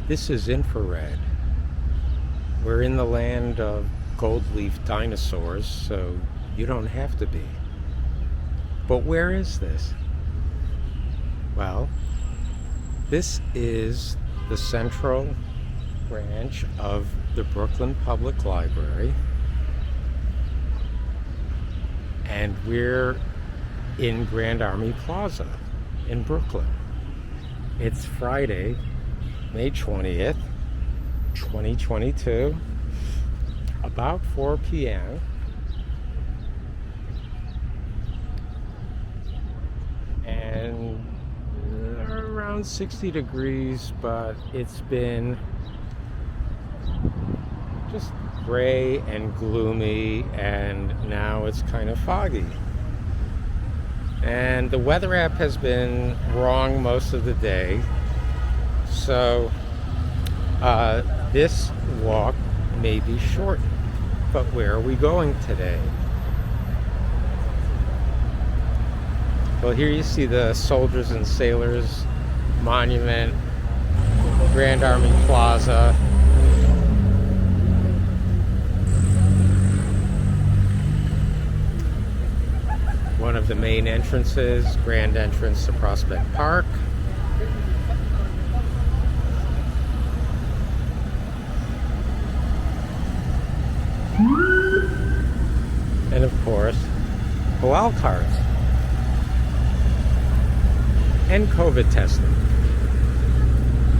This is infrared. We're in the land of gold leaf dinosaurs, so you don't have to be. But where is this? Well, this is the central branch of the Brooklyn Public Library, and we're in Grand Army Plaza in Brooklyn. It's Friday, May 20th, 2022, about 4 p.m. And around 60 degrees, but it's been just gray and gloomy, and now it's kind of foggy. And the weather app has been wrong most of the day, so this walk may be short. But where are we going today? Well, here you see the Soldiers and Sailors Monument, Grand Army Plaza. One of the main entrances, grand entrance to Prospect Park. And of course, halal cards. And COVID testing.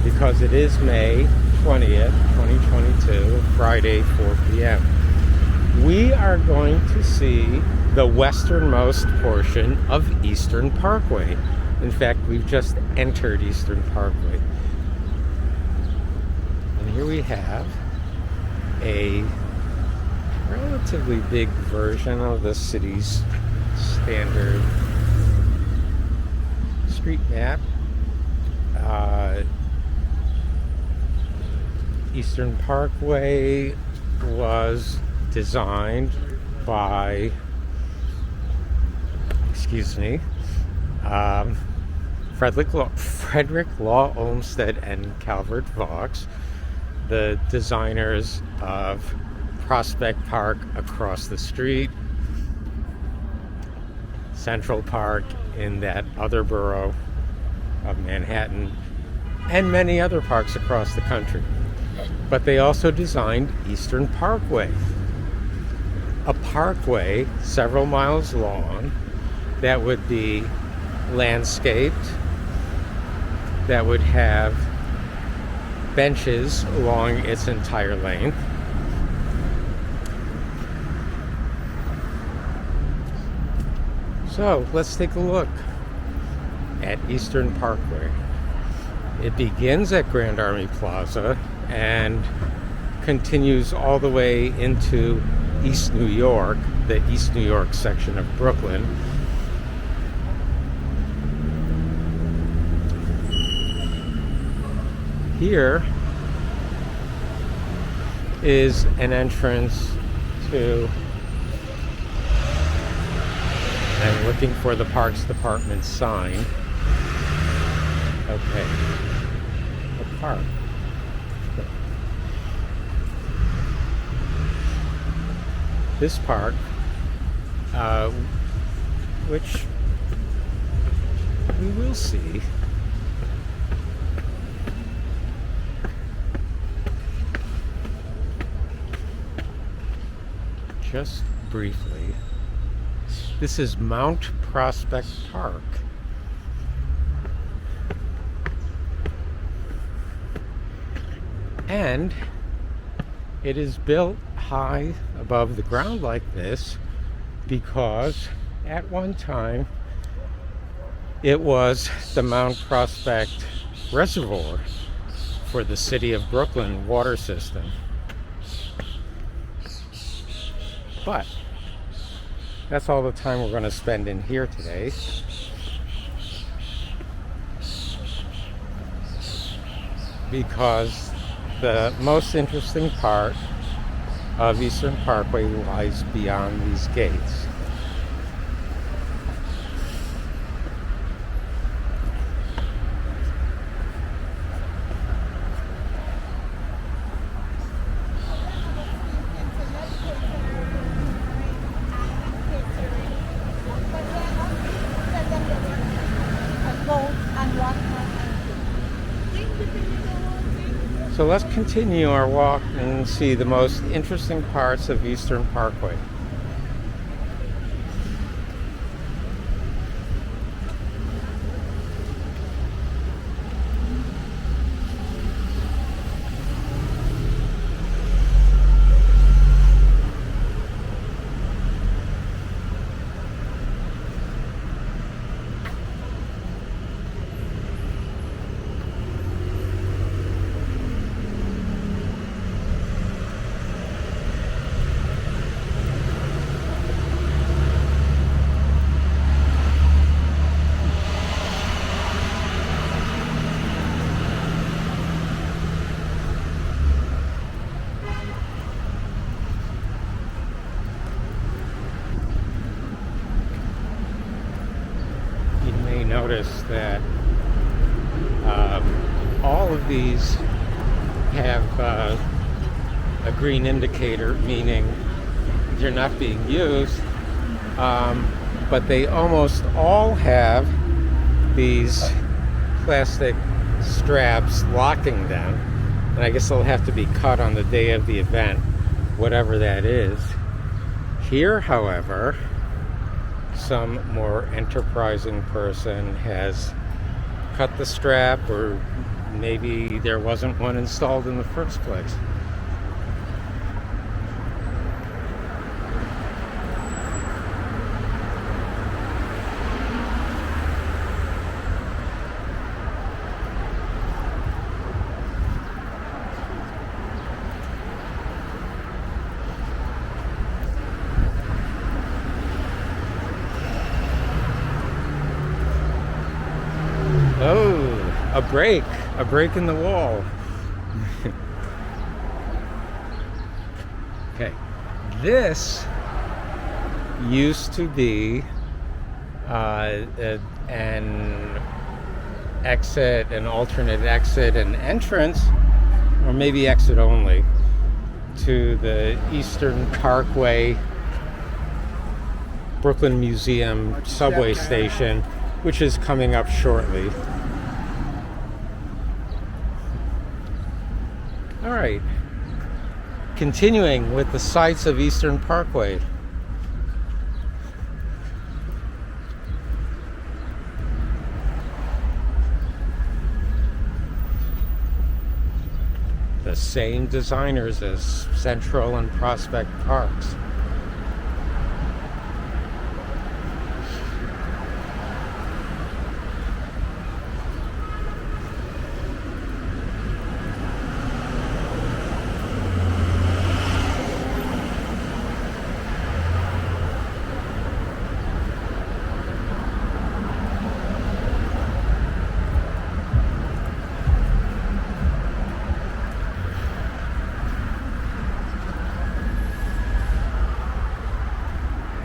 Because it is May 20th, 2022, Friday, 4 p.m. We are going to see the westernmost portion of Eastern Parkway. In fact, we've just entered Eastern Parkway. And here we have a relatively big version of the city's standard street map. Eastern Parkway was designed by Frederick Law Olmsted and Calvert Vaux, the designers of Prospect Park across the street, Central Park in that other borough of Manhattan, and many other parks across the country. But they also designed Eastern Parkway, a parkway several miles long that would be landscaped, that would have benches along its entire length. So let's take a look at Eastern Parkway. It begins at Grand Army Plaza and continues all the way into East New York, the East New York section of Brooklyn. Here is an entrance to, I'm looking for the Parks Department sign. Okay, a park. This park, which we will see, just briefly. This is Mount Prospect Park. And it is built high above the ground like this because at one time it was the Mount Prospect Reservoir for the city of Brooklyn water system. But that's all the time we're going to spend in here today. Because the most interesting part of Eastern Parkway lies beyond these gates. So let's continue our walk and see the most interesting parts of Eastern Parkway. Notice that all of these have a green indicator, meaning they're not being used, but they almost all have these plastic straps locking them, and I guess they'll have to be cut on the day of the event, whatever that is. Here, however, some more enterprising person has cut the strap, or maybe there wasn't one installed in the first place. Oh, a break in the wall. Okay, this used to be an exit, an alternate exit and entrance, or maybe exit only, to the Eastern Parkway Brooklyn Museum subway station, which is coming up shortly. All right, continuing with the sights of Eastern Parkway. The same designers as Central and Prospect Parks.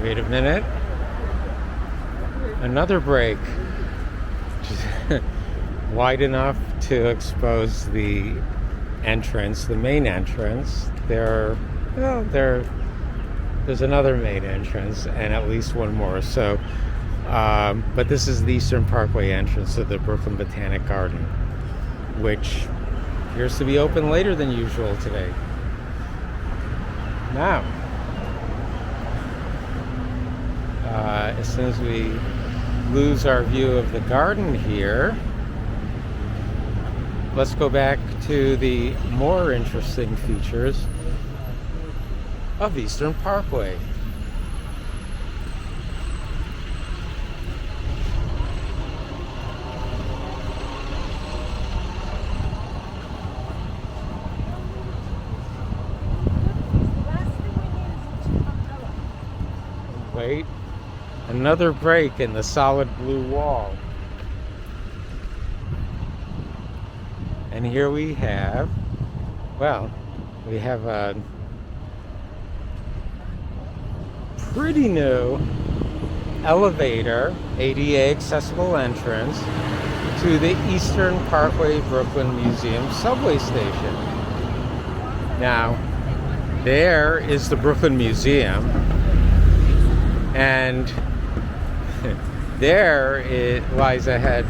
Wait a minute. Another break. Wide enough to expose the entrance, the main entrance. There's another main entrance and at least one more. So, but this is the Eastern Parkway entrance to the Brooklyn Botanic Garden, which appears to be open later than usual today. Now, as soon as we lose our view of the garden here, let's go back to the more interesting features of Eastern Parkway. Wait. Another break in the solid blue wall. And here we have, we have a pretty new elevator, ADA accessible entrance to the Eastern Parkway Brooklyn Museum subway station. Now, there is the Brooklyn Museum, and there it lies ahead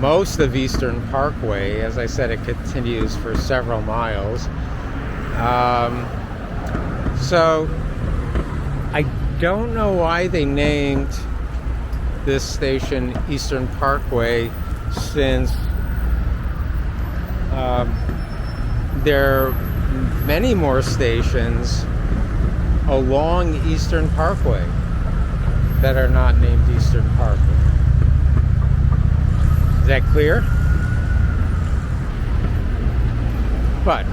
most of Eastern Parkway. As I said, it continues for several miles. So I don't know why they named this station Eastern Parkway, since there are many more stations along Eastern Parkway that are not named Eastern Parkway. Is that clear? But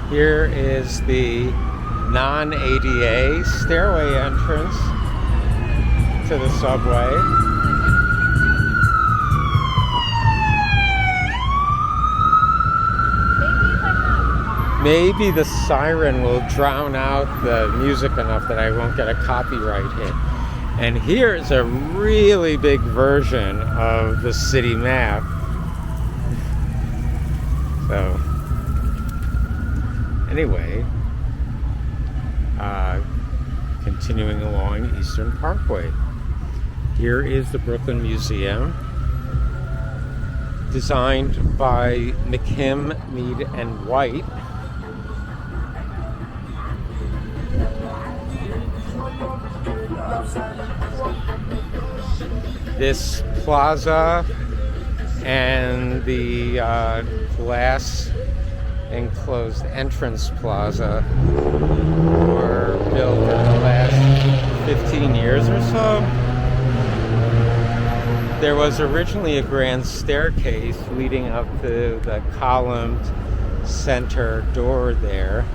here is the non-ADA stairway entrance to the subway. Maybe the siren will drown out the music enough that I won't get a copyright hit. And here's a really big version of the city map. So, anyway, continuing along Eastern Parkway. Here is the Brooklyn Museum, designed by McKim, Mead, and White. This plaza and the glass enclosed entrance plaza were built in the last 15 years or so. There was originally a grand staircase leading up to the columned center door there,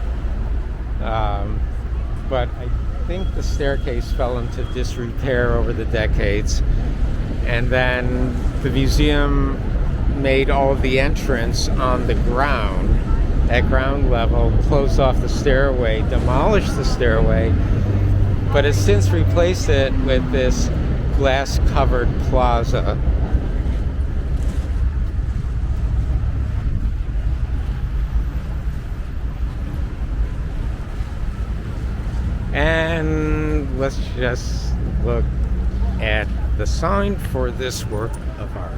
but I think the staircase fell into disrepair over the decades, and then the museum made all of the entrance on the ground, at ground level, closed off the stairway, demolished the stairway, but has since replaced it with this glass-covered plaza. And let's just look at the sign for this work of art.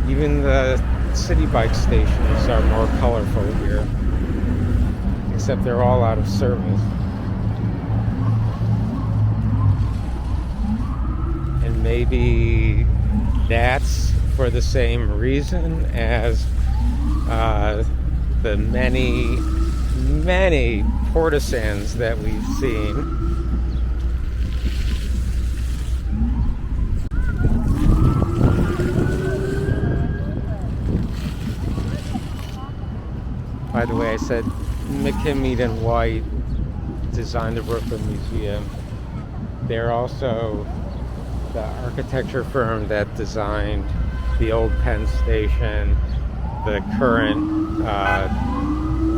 Even the city bike stations are more colorful here, except they're all out of service. And maybe that's for the same reason as the many portisans that we've seen. By the way, I said McKim, Mead, and White designed the Brooklyn Museum. They're also the architecture firm that designed the old Penn Station, the current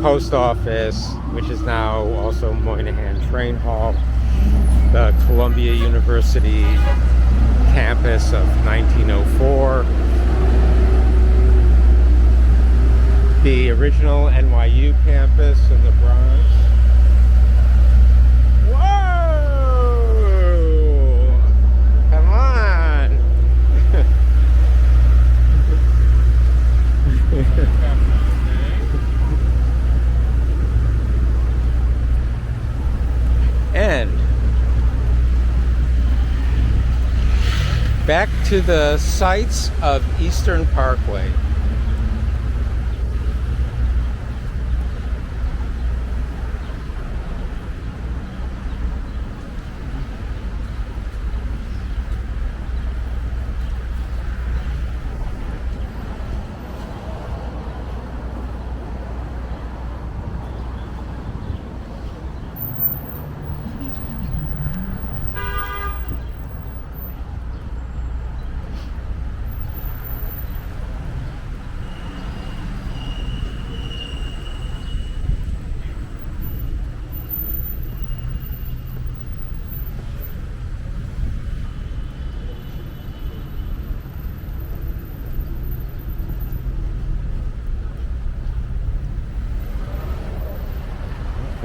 post office, which is now also Moynihan Train Hall, the Columbia University campus of 1904, the original NYU campus in the Bronx. Whoa! Come on! And back to the sights of Eastern Parkway.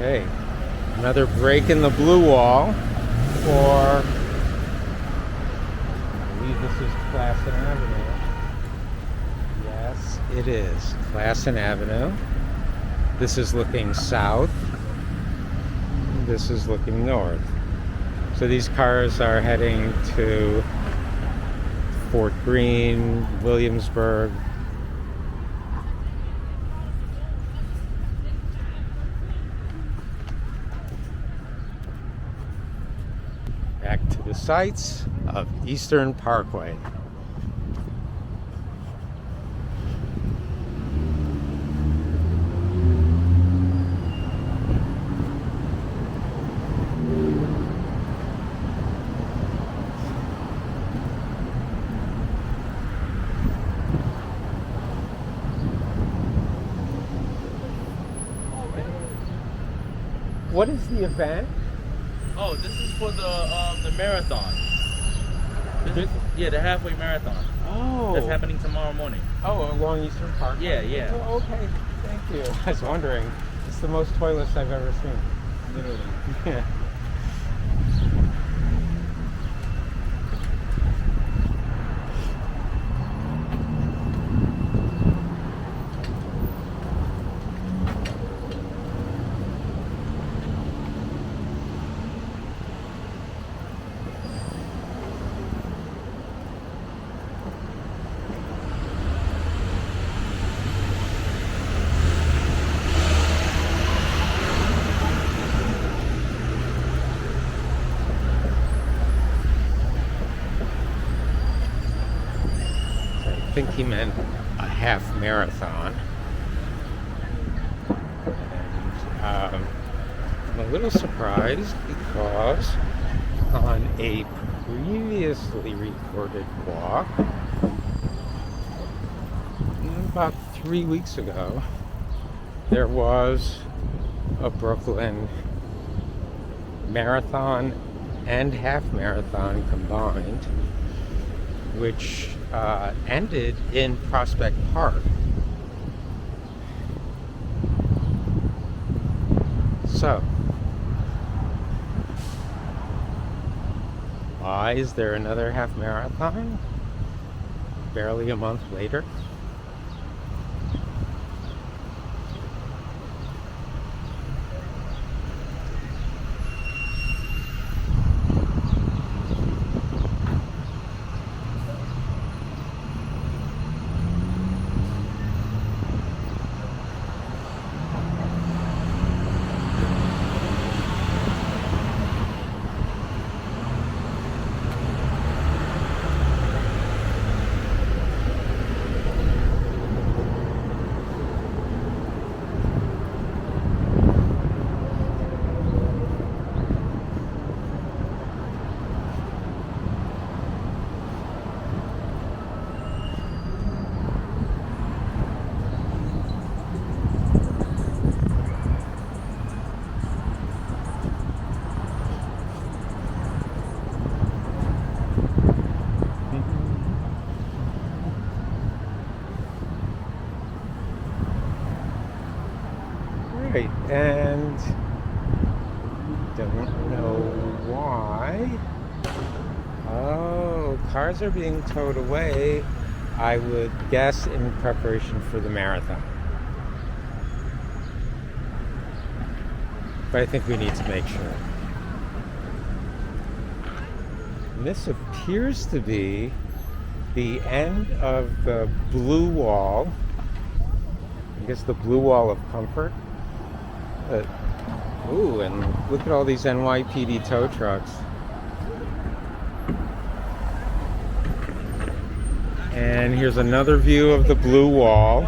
Okay, another break in the blue wall for, I believe this is Classen Avenue. Yes, it is Classen Avenue. This is looking south. This is looking north. So these cars are heading to Fort Greene, Williamsburg. Back to the sites of Eastern Parkway. What is the event? Oh, this is for the marathon. The halfway marathon. Oh. That's happening tomorrow morning. Oh, along Eastern Park. Yeah, yeah. Oh, okay, thank you. I was wondering. It's the most toilets I've ever seen. Literally. Yeah. I think he meant a half marathon. And I'm a little surprised because on a previously recorded walk about 3 weeks ago, there was a Brooklyn marathon and half marathon combined, which ended in Prospect Park. So, why is there another half marathon barely a month later? Right, and don't know why. Oh, cars are being towed away, I would guess in preparation for the marathon. But I think we need to make sure. And this appears to be the end of the blue wall. I guess the blue wall of comfort. Ooh, and look at all these NYPD tow trucks. And here's another view of the blue wall.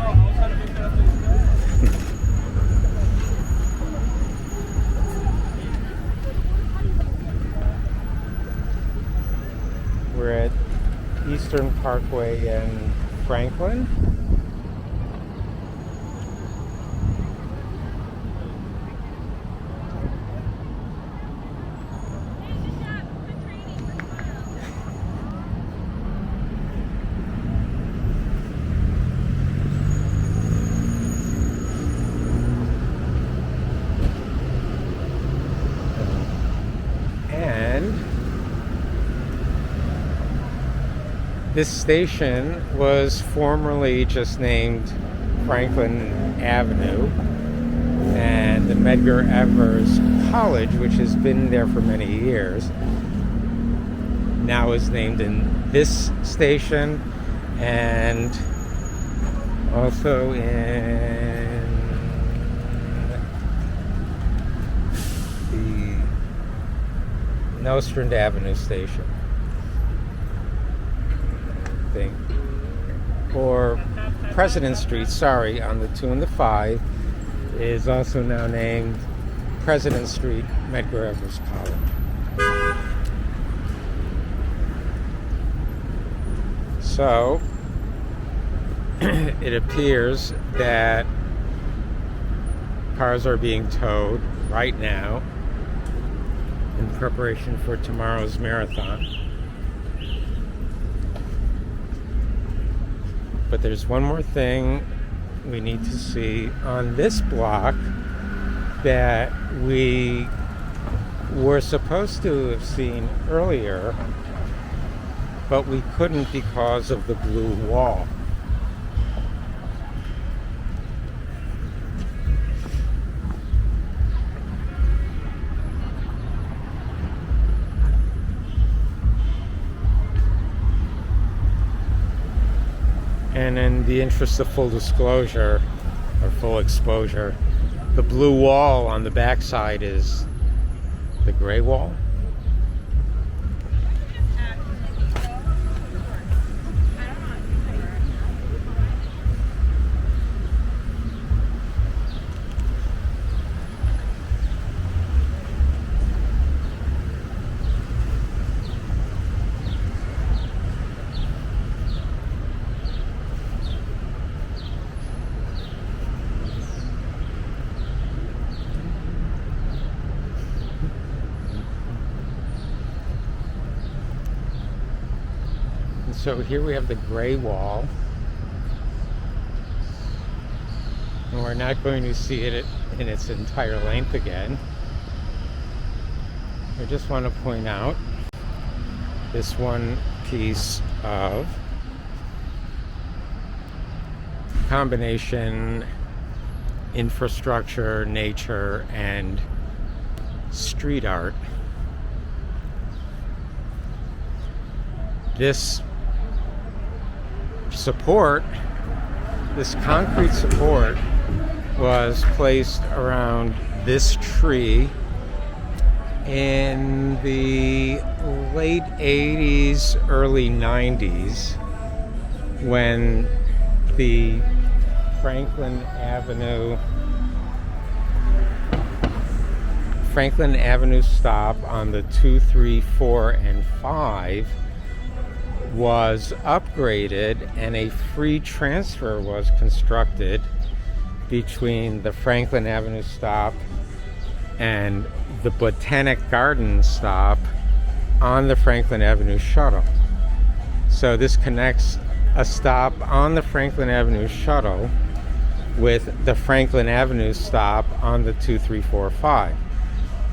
We're at Eastern Parkway and Franklin. This station was formerly just named Franklin Avenue, and the Medgar Evers College, which has been there for many years, now is named in this station, and also in the Nostrand Avenue station, I think. Or President Street, sorry, on the 2 and the 5 is also now named President Street, Medgar Evers College. So, it appears that cars are being towed right now in preparation for tomorrow's marathon. But there's one more thing we need to see on this block that we were supposed to have seen earlier, but we couldn't because of the blue wall. And in the interest of full disclosure, or full exposure, the blue wall on the backside is the gray wall. So here we have the gray wall, and we're not going to see it in its entire length again. I just want to point out this one piece of combination infrastructure, nature, and street art. This support, this concrete support, was placed around this tree in the late 80s, early 90s, when the Franklin Avenue stop on the 2, 3, 4, and 5 was upgraded, and a free transfer was constructed between the Franklin Avenue stop and the Botanic Gardens stop on the Franklin Avenue shuttle. So this connects a stop on the Franklin Avenue shuttle with the Franklin Avenue stop on the 2, 3, 4, 5.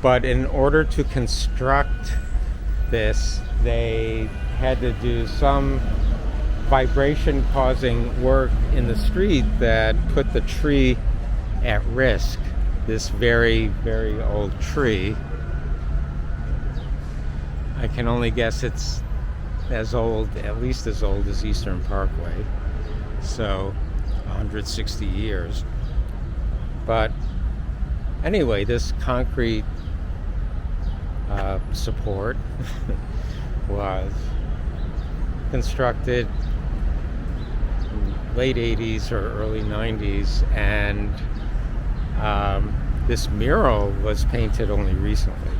But in order to construct this, they had to do some vibration causing work in the street that put the tree at risk. This very, very old tree. I can only guess it's as old, at least as old as Eastern Parkway. So 160 years. But anyway, this concrete support was constructed late 80s or early 90s, and this mural was painted only recently.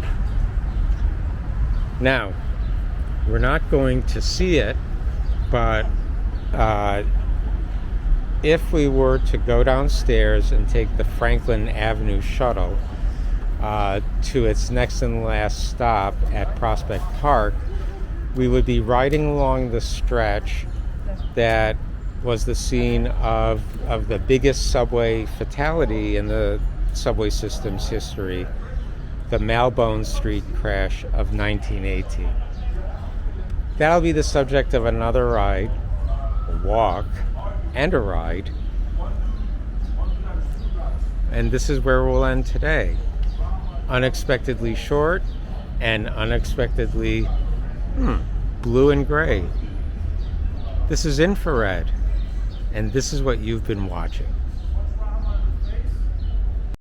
Now, we're not going to see it, but if we were to go downstairs and take the Franklin Avenue shuttle to its next and last stop at Prospect Park, we would be riding along the stretch that was the scene of the biggest subway fatality in the subway system's history, the Malbone Street crash of 1918. That'll be the subject of another ride, a walk, and a ride. And this is where we'll end today. Unexpectedly short and unexpectedly blue and gray. This is Infrared, and this is what you've been watching.